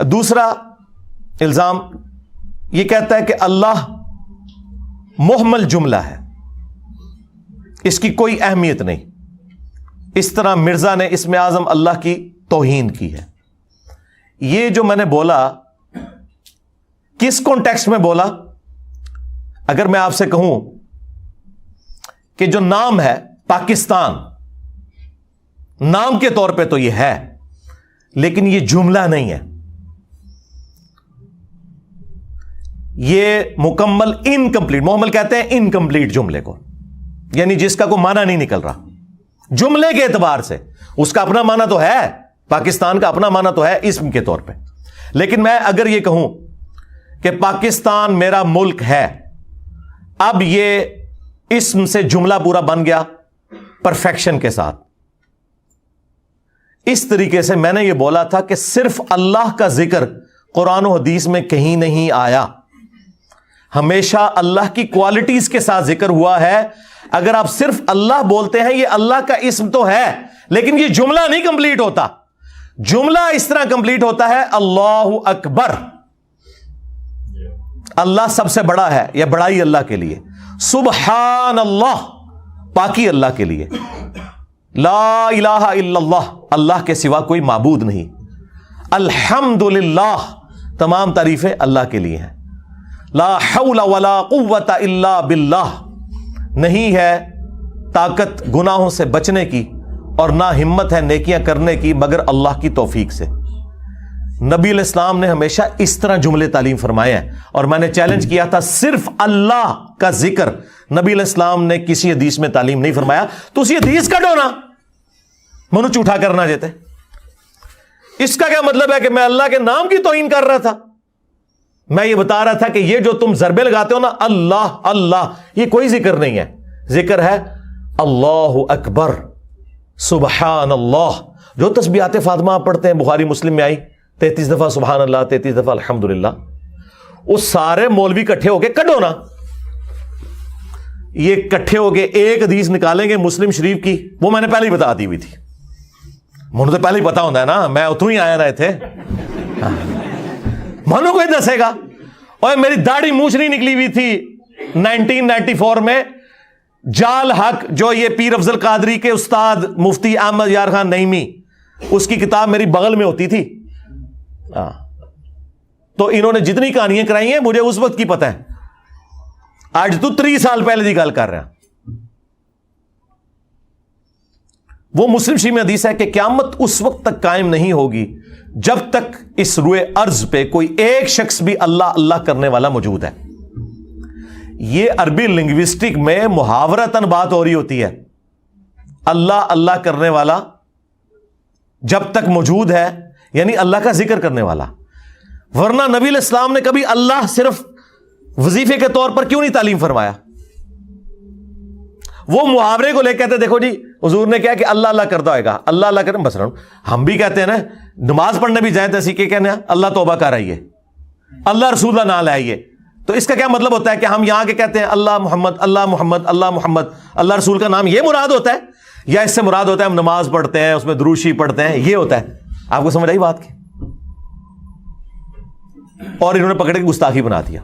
دوسرا الزام یہ کہتا ہے کہ اللہ محمل جملہ ہے، اس کی کوئی اہمیت نہیں. اس طرح مرزا نے اسم اعظم اللہ کی توہین کی ہے. یہ جو میں نے بولا کس کانٹیکسٹ میں بولا؟ اگر میں آپ سے کہوں کہ جو نام ہے پاکستان، نام کے طور پہ تو یہ ہے لیکن یہ جملہ نہیں ہے، یہ مکمل انکمپلیٹ، محمل کہتے ہیں انکمپلیٹ جملے کو، یعنی جس کا کوئی معنی نہیں نکل رہا جملے کے اعتبار سے. اس کا اپنا معنی تو ہے، پاکستان کا اپنا معنی تو ہے اسم کے طور پہ، لیکن میں اگر یہ کہوں کہ پاکستان میرا ملک ہے، اب یہ اسم سے جملہ پورا بن گیا پرفیکشن کے ساتھ. اس طریقے سے میں نے یہ بولا تھا کہ صرف اللہ کا ذکر قرآن و حدیث میں کہیں نہیں آیا، ہمیشہ اللہ کی کوالٹیز کے ساتھ ذکر ہوا ہے. اگر آپ صرف اللہ بولتے ہیں، یہ اللہ کا اسم تو ہے لیکن یہ جملہ نہیں کمپلیٹ ہوتا. جملہ اس طرح کمپلیٹ ہوتا ہے اللہ اکبر، اللہ سب سے بڑا ہے، یا بڑائی اللہ کے لیے. سبحان اللہ، پاکی اللہ کے لیے. لا الہ الا اللہ، اللہ کے سوا کوئی معبود نہیں. الحمدللہ، تمام تعریفیں اللہ کے لیے ہیں. لا حول ولا قوت الا باللہ، نہیں ہے طاقت گناہوں سے بچنے کی اور نہ ہمت ہے نیکیاں کرنے کی مگر اللہ کی توفیق سے. نبی علیہ السلام نے ہمیشہ اس طرح جملے تعلیم فرمائے ہیں، اور میں نے چیلنج کیا تھا صرف اللہ کا ذکر نبی علیہ السلام نے کسی حدیث میں تعلیم نہیں فرمایا. تو اسی حدیث کا ڈونا منو جھوٹا کرنا جاتے، اس کا کیا مطلب ہے کہ میں اللہ کے نام کی توہین کر رہا تھا؟ میں یہ بتا رہا تھا کہ یہ جو تم ضربے لگاتے ہو نا اللہ اللہ، یہ کوئی ذکر نہیں ہے. ذکر ہے اللہ اکبر، سبحان اللہ. جو تسبیحات فاطمہ آپ پڑھتے ہیں، بخاری مسلم میں آئی 33 دفعہ سبحان اللہ، 33 دفعہ الحمدللہ، وہ سارے مولوی کٹھے ہو کے کڈو نا، یہ کٹھے ہو کے ایک حدیث نکالیں گے مسلم شریف کی، وہ میں نے پہلے ہی بتا دی ہوئی تھی. مجھے تو پہلے ہی پتا ہوتا ہے نا، میں اتوں ہی آیا رہے تھے. مانو کوئی دسے گا؟ اور میری داڑھی مونچھ نہیں نکلی ہوئی تھی 1994 میں. جال حق جو یہ پیر افضل قادری کے استاد مفتی احمد یار خان نعیمی، اس کی کتاب میری بغل میں ہوتی تھی. تو انہوں نے جتنی کہانیاں کرائی ہیں مجھے اس وقت کی پتہ ہے. آج تو 3 سال پہلے کی گل کر رہا. وہ مسلم شریف میں حدیث ہے کہ قیامت اس وقت تک قائم نہیں ہوگی جب تک اس روئے ارض پہ کوئی ایک شخص بھی اللہ اللہ کرنے والا موجود ہے. یہ عربی لنگوسٹک میں محاورتاً بات ہو رہی ہوتی ہے، اللہ اللہ کرنے والا جب تک موجود ہے، یعنی اللہ کا ذکر کرنے والا. ورنہ نبی علیہ السلام نے کبھی اللہ صرف وظیفے کے طور پر کیوں نہیں تعلیم فرمایا؟ وہ محاورے کو لے کہتے دیکھو جی حضور نے کہا کہ اللہ اللہ کرتا ہوئے گا، اللہ اللہ کریں. بس ہم بھی کہتے ہیں نا، نماز پڑھنے بھی جائیں تو اسی کے کہنے ہیں اللہ توبہ کر آئیے، اللہ رسول اللہ نہ لائیے. تو اس کا کیا مطلب ہوتا ہے کہ ہم یہاں کے کہتے ہیں اللہ محمد اللہ محمد اللہ محمد، اللہ رسول کا نام یہ مراد ہوتا ہے، یا اس سے مراد ہوتا ہے ہم نماز پڑھتے ہیں اس میں درود شریف پڑھتے ہیں، یہ ہوتا ہے؟ آپ کو سمجھ آئی بات کی؟ اور انہوں نے پکڑ کے گستاخی بنا دیا.